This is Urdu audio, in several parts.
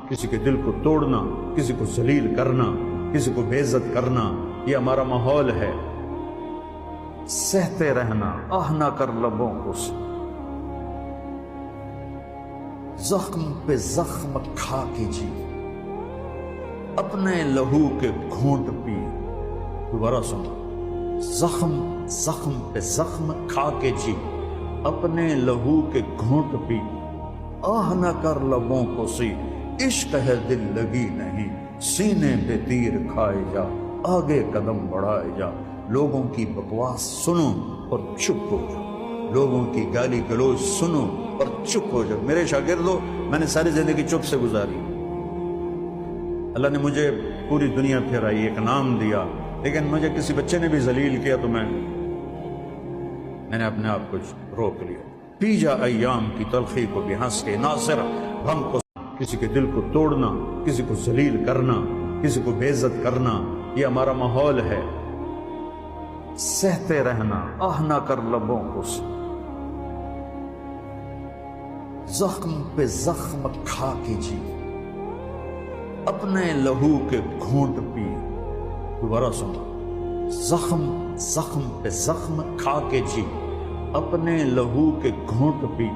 کسی کے دل کو توڑنا، کسی کو ذلیل کرنا، کسی کو بے عزت کرنا، یہ ہمارا ماحول ہے۔ سہتے رہنا، آہ نہ کر لبوں کو، زخم پہ زخم کھا کے جی، اپنے لہو کے گھونٹ پی۔ دوبارہ سنو، زخم پہ زخم کھا کے جی، اپنے لہو کے گھونٹ پی، آہ نہ کر لبوں کو سی، عشق ہے دل لگی نہیں، سینے پہ تیر کھائے جا، آگے قدم بڑھائے جا۔ لوگوں کی بکواس سنو اور چپ ہو جاؤ، لوگوں کی گالی گلوچ سنو اور چپ ہو جاؤ۔ میرے شاگردوں، میں نے ساری زندگی چپ سے گزاری۔ اللہ نے مجھے پوری دنیا پھرائی، ایک نام دیا، لیکن مجھے کسی بچے نے بھی ذلیل کیا تو میں نے اپنے آپ کو روک لیا۔ پی جا ایام کی تلخی کو بھی ہنس کے، ناصر غم کو، کسی کے دل کو توڑنا، کسی کو ذلیل کرنا، کسی کو بے عزت کرنا، یہ ہمارا ماحول ہے۔ سہتے رہنا، آہ نہ کر لبوں کو، زخم پہ زخم کھا کے جی، اپنے لہو کے گھونٹ پی۔ دوبارہ سنو، زخم پہ زخم کھا کے جی، اپنے لہو کے گھونٹ پی،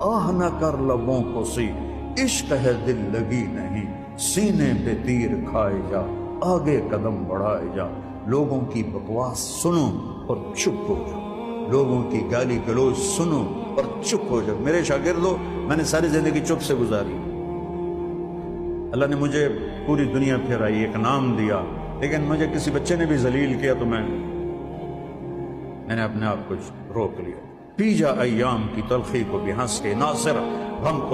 آہ نہ کر لبوں کو سی، عشق ہے دل لگی نہیں، سینے پہ تیر کھائے جا، آگے قدم بڑھائے جا۔ لوگوں کی بکواس سنو اور چپ ہو جاؤ، لوگوں کی گالی گلوچ سنو اور چپ ہو جاؤ۔ میرے شاگردوں، میں نے ساری زندگی چپ سے گزاری۔ اللہ نے مجھے پوری دنیا پھرائی، ایک نام دیا، لیکن مجھے کسی بچے نے بھی ذلیل کیا تو میں نے اپنے آپ کو روک لیا۔ پی جا ایام کی تلخی کو بھی ہنس کے، ناصر غم کو